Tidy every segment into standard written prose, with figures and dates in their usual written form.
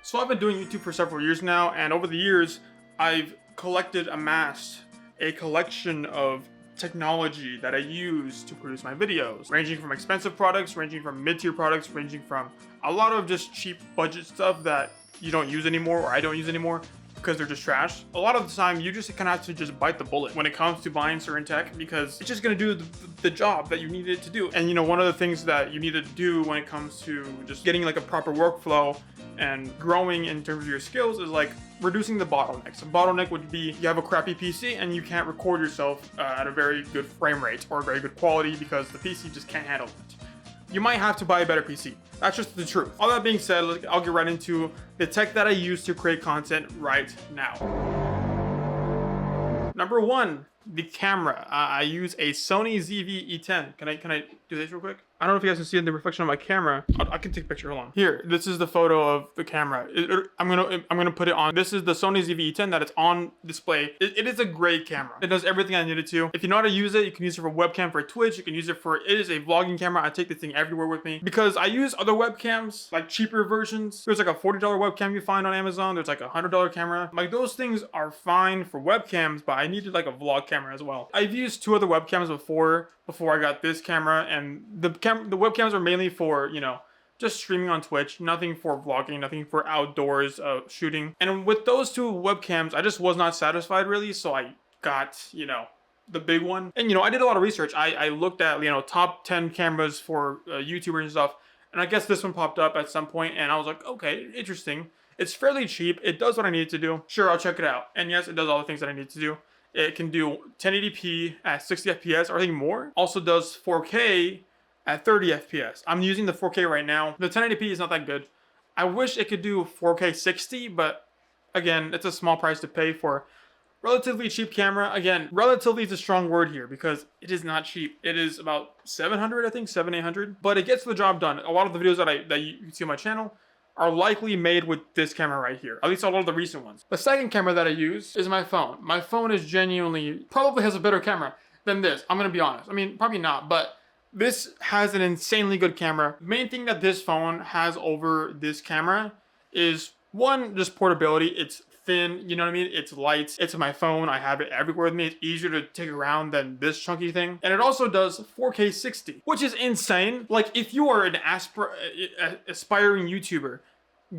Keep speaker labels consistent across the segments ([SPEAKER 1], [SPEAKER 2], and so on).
[SPEAKER 1] So I've been doing YouTube for several years now, and over the years, I've amassed a collection of technology that I use to produce my videos, ranging from expensive products, ranging from mid-tier products, ranging from a lot of just cheap budget stuff that you don't use anymore or I don't use anymore because they're just trash. A lot of the time, you just kind of have to just bite the bullet when it comes to buying certain tech because it's just gonna do the job that you need it to do. And you know, one of the things that you need to do when it comes to just getting like a proper workflow and growing in terms of your skills is like reducing the bottlenecks. A bottleneck would be you have a crappy PC and you can't record yourself at a very good frame rate or very good quality because the PC just can't handle it. You might have to buy a better PC. That's just the truth. All that being said, I'll get right into the tech that I use to create content right now. Number one, the camera. I use a Sony ZV-E10. Can I do this real quick? I don't know if you guys can see the reflection of my camera. I can take a picture. Hold on. Here, this is the photo of the camera. I'm gonna put it on. This is the Sony ZV-E10 that it's on display. It is a great camera. It does everything I need it to. If you know how to use it, you can use it for webcam for Twitch. You can use it for. It is a vlogging camera. I take this thing everywhere with me because I use other webcams, like cheaper versions. There's like a $40 webcam you find on Amazon. There's like a $100 camera. Like those things are fine for webcams, but I needed like a vlog camera as well. I've used two other webcams before I got this camera, and the webcams are mainly for, you know, just streaming on Twitch, nothing for vlogging, nothing for outdoors shooting. And with those two webcams, I just was not satisfied really, so I got, you know, the big one. And, you know, I did a lot of research. I looked at, you know, top 10 cameras for YouTubers and stuff, and I guess this one popped up at some point, and I was like, okay, interesting. It's fairly cheap. It does what I need it to do. Sure, I'll check it out. And yes, it does all the things that I need to do. It can do 1080p at 60 FPS or I think more. Also does 4K at 30 FPS. I'm using the 4K right now. The 1080p is not that good. I wish it could do 4K 60, but again, it's a small price to pay for relatively cheap camera. Again, relatively is a strong word here because it is not cheap. It is about 700, I think, 800, but it gets the job done. A lot of the videos that you can see on my channel are likely made with this camera right here. At least a lot of the recent ones. The second camera that I use is my phone. My phone is genuinely, probably has a better camera than this. I'm gonna be honest. I mean, probably not, but this has an insanely good camera. The main thing that this phone has over this camera is one, just portability. It's thin, you know what I mean? It's light. It's my phone. I have it everywhere with me. It's easier to take around than this chunky thing. And it also does 4K 60, which is insane. Like if you are an aspiring YouTuber,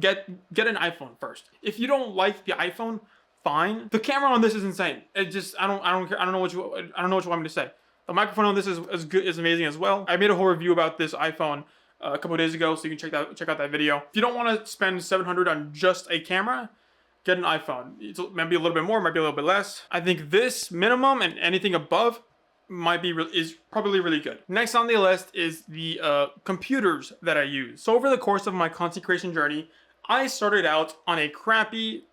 [SPEAKER 1] get an iPhone first. If you don't like the iPhone, fine. The camera on this is insane. It just I don't care. I don't know what you want me to say. The microphone on this is amazing as well. I made a whole review about this iPhone a couple of days ago, so you can check out that video. If you don't want to spend $700 on just a camera, get an iPhone. It's maybe a little bit more, might be a little bit less. I think this minimum and anything above is probably really good. Next on the list is the computers that I use. So over the course of my content creation journey, I started out on a crappy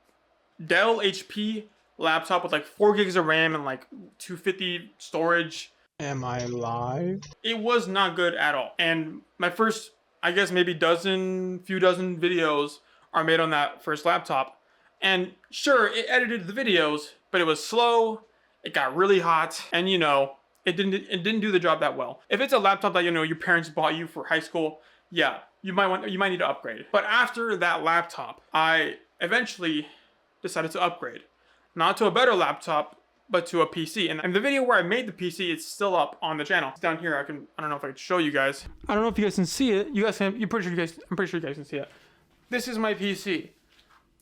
[SPEAKER 1] Dell HP laptop with like 4 gigs of RAM and like 250 storage.
[SPEAKER 2] Am I live?
[SPEAKER 1] It was not good at all. And my first, I guess maybe few dozen videos are made on that first laptop. And sure, it edited the videos, but it was slow. It got really hot, and you know, it didn't do the job that well. If it's a laptop that you know your parents bought you for high school, yeah, you might need to upgrade. But after that laptop, I eventually decided to upgrade, not to a better laptop, but to a PC. And the video where I made the PC is still up on the channel. It's down here. I don't know if I can show you guys. I don't know if you guys can see it. I'm pretty sure you guys can see it. This is my PC.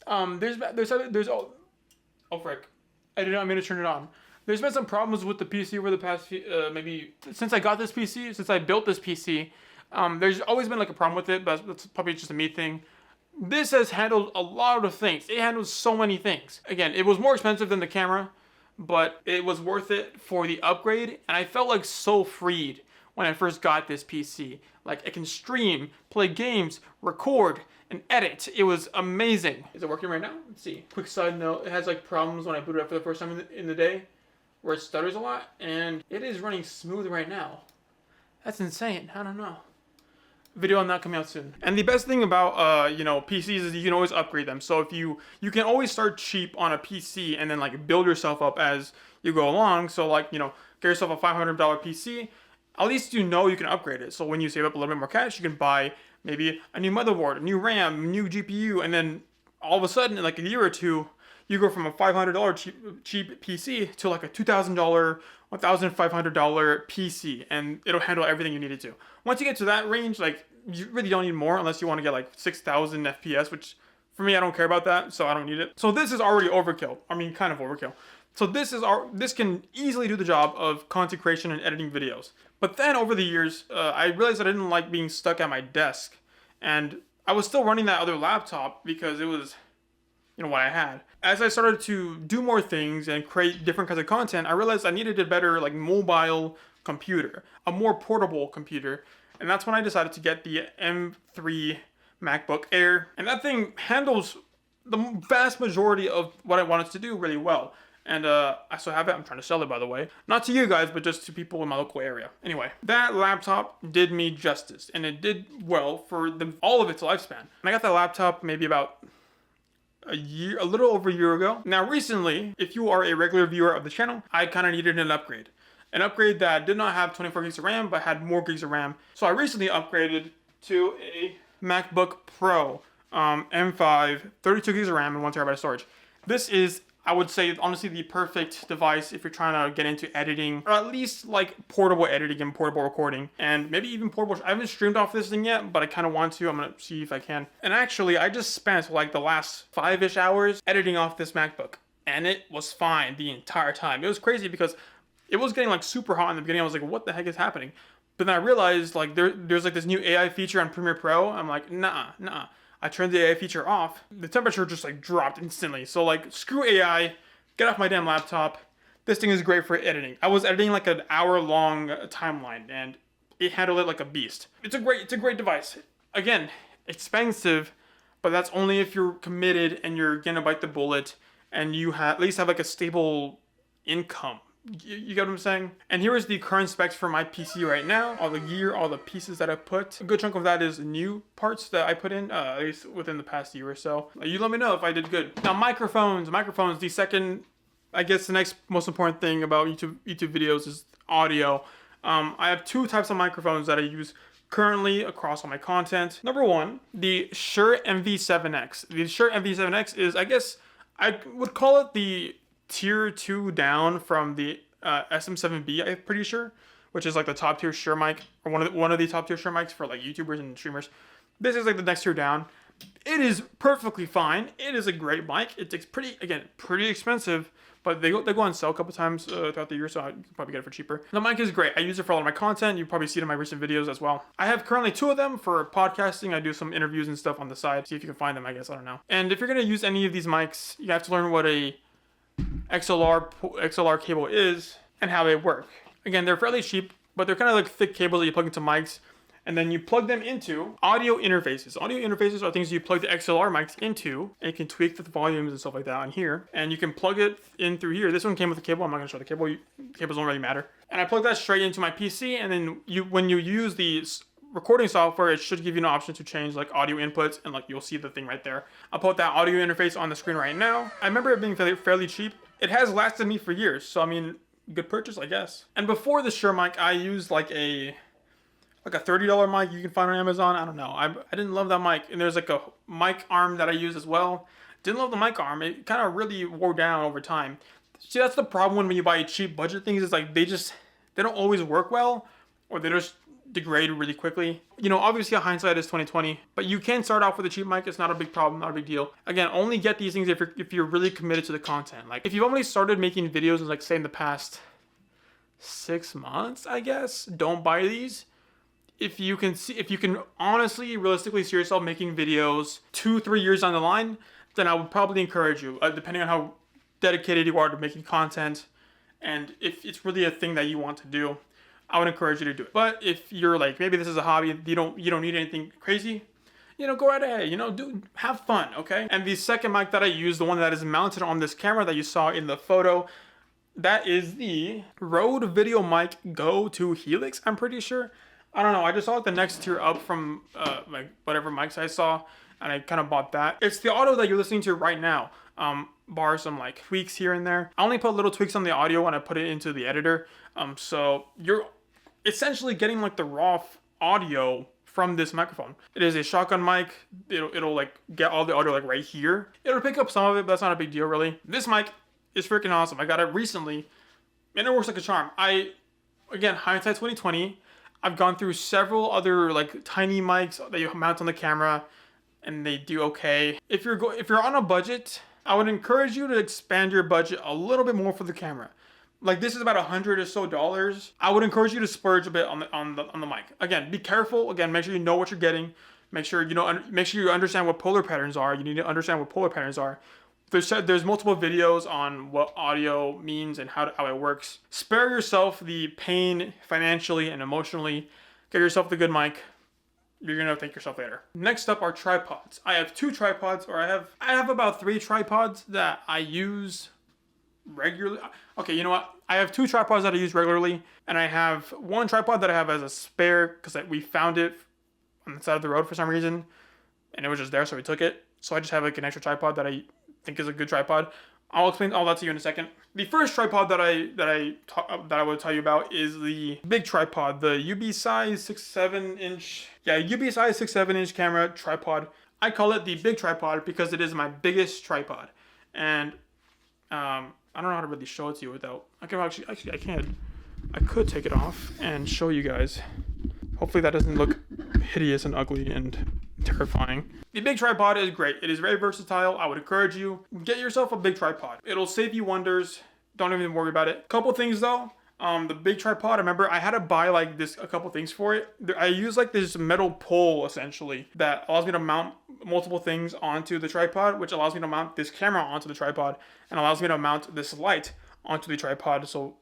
[SPEAKER 1] There's oh frick, I did not mean to turn it on. There's been some problems with the PC over the past few, maybe since I got this PC, since I built this PC. There's always been like a problem with it, but that's probably just a me thing. This has handled a lot of things. It handles so many things. Again, it was more expensive than the camera, but it was worth it for the upgrade, and I felt like so freed when I first got this PC. Like I can stream, play games, record, and edit. It was amazing. Is it working right now? Let's see. Quick side note, it has like problems when I boot it up for the first time in the day, where it stutters a lot, and it is running smooth right now. That's insane. I don't know. Video on that coming out soon. And the best thing about you know, PCs is you can always upgrade them. So if you can always start cheap on a PC and then like build yourself up as you go along. So like, you know, get yourself a $500 PC. At least you know you can upgrade it. So when you save up a little bit more cash, you can buy maybe a new motherboard, a new RAM, new GPU, and then all of a sudden in like a year or two, you go from a $500 cheap PC to like a $2,000, $1,500 PC, and it'll handle everything you need it to. Once you get to that range, like you really don't need more unless you want to get like 6,000 FPS, which for me I don't care about that, so I don't need it. So this is already overkill. I mean, kind of overkill. So this can easily do the job of content creation and editing videos. But then over the years, I realized I didn't like being stuck at my desk, and I was still running that other laptop because it was, what I had. As I started to do more things and create different kinds of content, I realized I needed a better like mobile computer, a more portable computer, and that's when I decided to get the M3 MacBook Air, and that thing handles the vast majority of what I wanted to do really well. And I still have it. I'm trying to sell it, by the way. Not to you guys, but just to people in my local area. Anyway, that laptop did me justice, and it did well for all of its lifespan. And I got that laptop maybe about a little over a year ago. Now, recently, if you are a regular viewer of the channel, I kind of needed an upgrade. An upgrade that did not have 24 gigs of RAM, but had more gigs of RAM. So I recently upgraded to a MacBook Pro M5, 32 gigs of RAM and 1 terabyte of storage. This is, I would say, honestly, the perfect device if you're trying to get into editing, or at least like portable editing and portable recording, and maybe even portable. I haven't streamed off this thing yet, but I kind of want to. I'm gonna see if I can. And actually, I just spent like the last 5-ish hours editing off this MacBook, and it was fine the entire time. It was crazy because it was getting like super hot in the beginning. I was like, what the heck is happening? But then I realized like there's like this new AI feature on Premiere Pro. I'm like, nah. I turned the AI feature off. The temperature just like dropped instantly. So like, screw AI, get off my damn laptop. This thing is great for editing. I was editing like an hour-long timeline, and it handled it like a beast. It's a great device. Again, expensive, but that's only if you're committed and you're gonna bite the bullet, and you at least have like a stable income. You get what I'm saying? And here is the current specs for my PC right now. All the gear, all the pieces that I put. A good chunk of that is new parts that I put in, at least within the past year or so. You let me know if I did good. Now, microphones, the second, I guess the next most important thing about YouTube videos is audio. I have 2 types of microphones that I use currently across all my content. Number 1, the Shure MV7X. The Shure MV7X is, I guess, I would call it the tier 2 down from the SM7B, I'm pretty sure, which is like the top tier Shure mic, or one of the top tier Shure mics for like YouTubers and streamers. This is like the next tier down. It is perfectly fine. It is a great mic. It's pretty expensive, but they go on sale a couple times throughout the year, so I can probably get it for cheaper. The mic is great. I use it for all of my content. You probably see it in my recent videos as well. I have currently 2 of them for podcasting. I do some interviews and stuff on the side. See if you can find them, I guess. I don't know. And if you're going to use any of these mics, you have to learn what a XLR cable is and how they work. Again, they're fairly cheap, but they're kind of like thick cables that you plug into mics, and then you plug them into audio interfaces. Audio interfaces are things you plug the XLR mics into, and you can tweak the volumes and stuff like that on here, and you can plug it in through here. This one came with a cable. I'm not going to show the cable. Cables don't really matter. And I plug that straight into my PC, and then when you use the recording software, it should give you an option to change like audio inputs, and like you'll see the thing right there. I'll put that audio interface on the screen right now. I remember it being fairly cheap. It has lasted me for years, so I mean, good purchase, I guess. And before the Shure mic, I used like a $30 mic you can find on Amazon. I don't know. I didn't love that mic, and there's like a mic arm that I use as well. Didn't love the mic arm. It kind of really wore down over time. See, that's the problem when you buy cheap budget things. Is like they don't always work well, or they just degrade really quickly. Obviously hindsight is 2020, but you can start off with a cheap mic. It's not a big problem, not a big deal. Again, only get these things if you're really committed to the content. Like if you've only started making videos in like say in the past 6 months, I guess, don't buy these. If you can honestly, realistically see yourself making videos 2-3 years down the line, then I would probably encourage you, depending on how dedicated you are to making content, and if it's really a thing that you want to do, I would encourage you to do it. But if you're like, maybe this is a hobby, you don't need anything crazy, go right ahead, have fun, okay? And the second mic that I use, the one that is mounted on this camera that you saw in the photo, that is the Rode Video Mic Go 2 Helix, I'm pretty sure. I don't know, I just saw it the next tier up from like whatever mics I saw, and I kind of bought that. It's the audio that you're listening to right now, bar some like tweaks here and there. I only put little tweaks on the audio when I put it into the editor, so you're essentially getting like the raw audio from this microphone. It is a shotgun mic. It'll like get all the audio like right here. It'll pick up some of it, but that's not a big deal really. This mic is freaking awesome. I got it recently and it works like a charm. Again, hindsight 2020, I've gone through several other like tiny mics that you mount on the camera and they do okay. If you're on a budget, I would encourage you to expand your budget a little bit more for the camera. Like this is about $100 or so. I would encourage you to splurge a bit on the mic. Again, be careful. Again, make sure you know what you're getting. Make sure you understand what polar patterns are. You need to understand what polar patterns are. There's multiple videos on what audio means and how it works. Spare yourself the pain financially and emotionally. Get yourself the good mic. You're gonna thank yourself later. Next up are tripods. I have two tripods, or I have about 3 tripods that I use regularly. Okay, you know what? I have 2 tripods that I use regularly, and I have 1 tripod that I have as a spare because we found it on the side of the road for some reason, and it was just there, so we took it. So I just have like an extra tripod that I think is a good tripod. I'll explain all that to you in a second. The first tripod that I would tell you about is the big tripod, the UB size 6-7 inch. Yeah, UB size 6-7 inch camera tripod. I call it the big tripod because it is my biggest tripod, and I don't know how to really show it to you without. I could take it off and show you guys. Hopefully that doesn't look hideous and ugly and terrifying. The big tripod is great. It is very versatile. I would encourage you, get yourself a big tripod. It'll save you wonders. Don't even worry about it. Couple things though. The big tripod, I remember I had to buy like a couple things for it. I use like this metal pole essentially that allows me to mount multiple things onto the tripod, which allows me to mount this camera onto the tripod and allows me to mount this light onto the tripod. So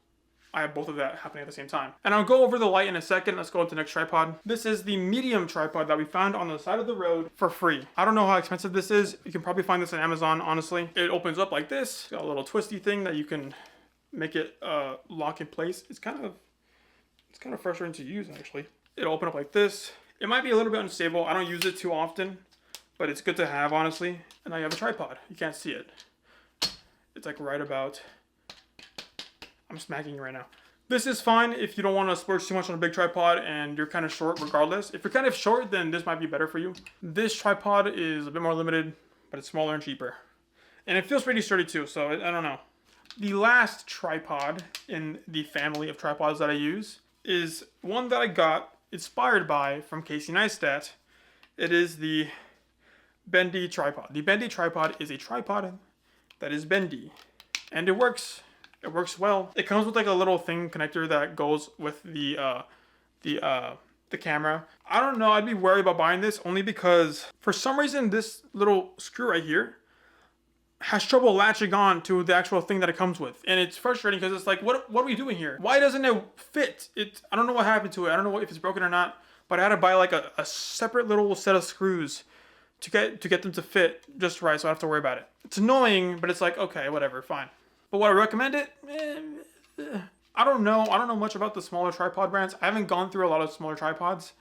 [SPEAKER 1] I have both of that happening at the same time. And I'll go over the light in a second. Let's go into the next tripod. This is the medium tripod that we found on the side of the road for free. I don't know how expensive this is. You can probably find this on Amazon, honestly. It opens up like this. Got a little twisty thing that you can make it lock in place. It's kind of frustrating to use actually. It'll open up like this. It might be a little bit unstable. I don't use it too often, but it's good to have honestly. And now you have a tripod. You can't see it. It's like right about. I'm smacking you right now. This is fine if you don't want to splurge too much on a big tripod and you're kind of short regardless. If you're kind of short, then this might be better for you. This tripod is a bit more limited, but it's smaller and cheaper. And it feels pretty sturdy too, so I don't know. The last tripod in the family of tripods that I use is one that I got inspired by from Casey Neistat. It is the bendy tripod. The bendy tripod is a tripod that is bendy, and it works. It works well. It comes with like a little thing connector that goes with the camera. I don't know. I'd be worried about buying this only because for some reason this little screw right here has trouble latching on to the actual thing that it comes with, and it's frustrating because it's like, what are we doing here? Why doesn't it fit? I don't know what happened to it. I don't know if it's broken or not. But I had to buy like a separate little set of screws to get them to fit just right, so I don't have to worry about it. It's annoying, but it's like, okay, whatever, fine. But would I recommend it? I don't know. I don't know much about the smaller tripod brands. I haven't gone through a lot of smaller tripods.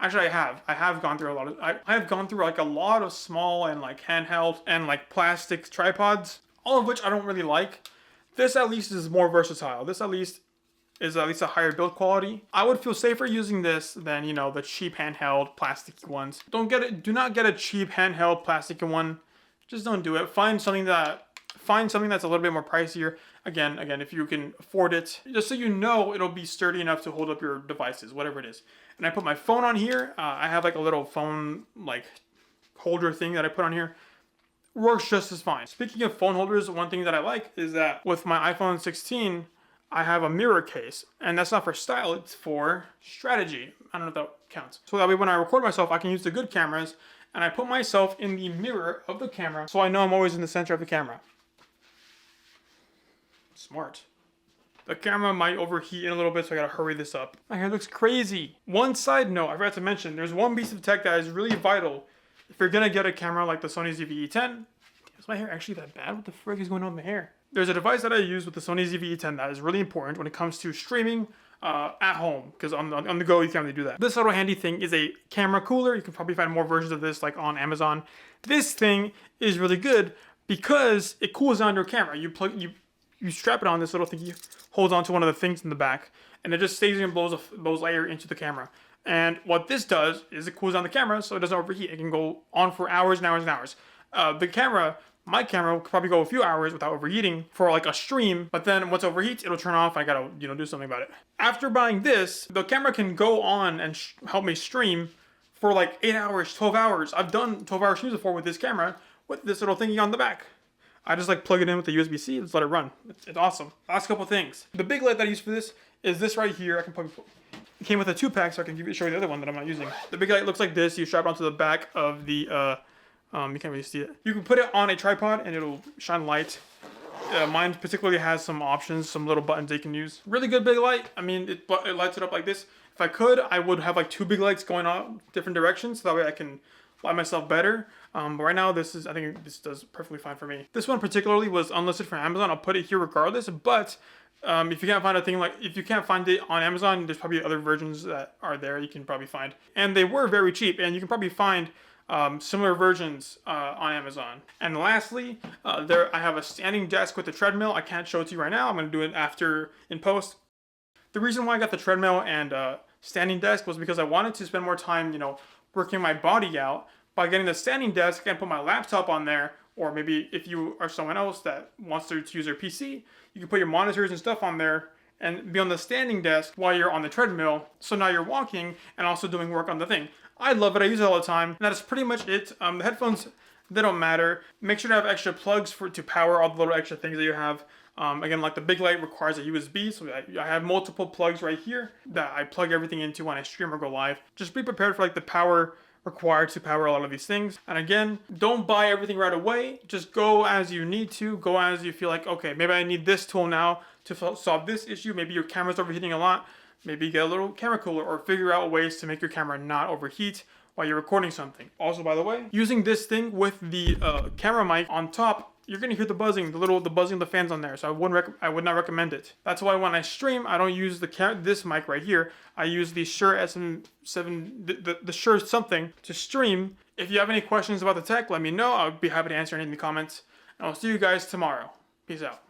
[SPEAKER 1] Actually, I have. I have gone through a lot of. I have gone through like a lot of small and like handheld and like plastic tripods, all of which I don't really like. This at least is more versatile. This at least is a higher build quality. I would feel safer using this than, you know, the cheap handheld plastic ones. Do not get a cheap handheld plastic one. Just don't do it. Find something that's a little bit more pricier. Again, if you can afford it, just so you know it'll be sturdy enough to hold up your devices, whatever it is. And I put my phone on here. I have like a little phone like holder thing that I put on here. Works just as fine. Speaking of phone holders, one thing that I like is that with my iPhone 16, I have a mirror case, and that's not for style, it's for strategy. I don't know if that counts. So that way when I record myself, I can use the good cameras, and I put myself in the mirror of the camera, so I know I'm always in the center of the camera. Smart. The camera might overheat in a little bit, so I gotta hurry this up. My hair looks crazy. One side note, I forgot to mention, there's one piece of tech that is really vital if you're gonna get a camera like the Sony ZV-E10. Is my hair actually that bad? What the frick is going on with my hair? There's a device that I use with the Sony ZV-E10 that is really important when it comes to streaming at home, because on the go you can't really do that. This little handy thing is a camera cooler. You can probably find more versions of this like on Amazon. This thing is really good because it cools down your camera. You strap it on, this little thingy holds onto one of the things in the back, and it just stays and blows air into the camera. And what this does is it cools down the camera so it doesn't overheat. It can go on for hours and hours and hours. My camera will probably go a few hours without overheating for like a stream, but then once it overheats, it'll turn off. I gotta, do something about it. After buying this, the camera can go on and help me stream for like 8 hours, 12 hours. I've done 12-hour streams before with this camera with this little thingy on the back. I just like plug it in with the USB-C and just let it run. It's awesome. Last couple things. The big light that I use for this is this right here. I can probably it came with a 2-pack, so I can show you the other one that I'm not using. The big light looks like this. You strap it onto the back of the, you can't really see it. You can put it on a tripod and it'll shine light. Mine particularly has some options, some little buttons they can use. Really good big light. I mean, it lights it up like this. If I could, I would have like 2 big lights going on different directions, so that way I can light myself better. But right now, I think this does perfectly fine for me. This one particularly was unlisted from Amazon. I'll put it here regardless, but if you can't find if you can't find it on Amazon, there's probably other versions that are there you can probably find. And they were very cheap, and you can probably find similar versions on Amazon. And lastly, I have a standing desk with a treadmill. I can't show it to you right now. I'm going to do it after in post. The reason why I got the treadmill and standing desk was because I wanted to spend more time, working my body out. By getting the standing desk, I can put my laptop on there, or maybe if you are someone else that wants to use their PC, you can put your monitors and stuff on there and be on the standing desk while you're on the treadmill. So now you're walking and also doing work on the thing. I love it. I use it all the time. And that is pretty much it. The headphones, they don't matter. Make sure to have extra plugs to power all the little extra things that you have. Again, like the big light requires a USB, so I have multiple plugs right here that I plug everything into when I stream or go live. Just be prepared for like the power required to power a lot of these things. And again, don't buy everything right away. Just go as you need to. Go as you feel like, okay, maybe I need this tool now to solve this issue. Maybe your camera's overheating a lot. Maybe get a little camera cooler or figure out ways to make your camera not overheat while you're recording something. Also, by the way, using this thing with the camera mic on top, you're gonna hear the buzzing, the buzzing of the fans on there. So I would not recommend it. That's why when I stream, I don't use this mic right here. I use the Shure SM7, the Shure something to stream. If you have any questions about the tech, let me know. I'll be happy to answer any in the comments. And I'll see you guys tomorrow. Peace out.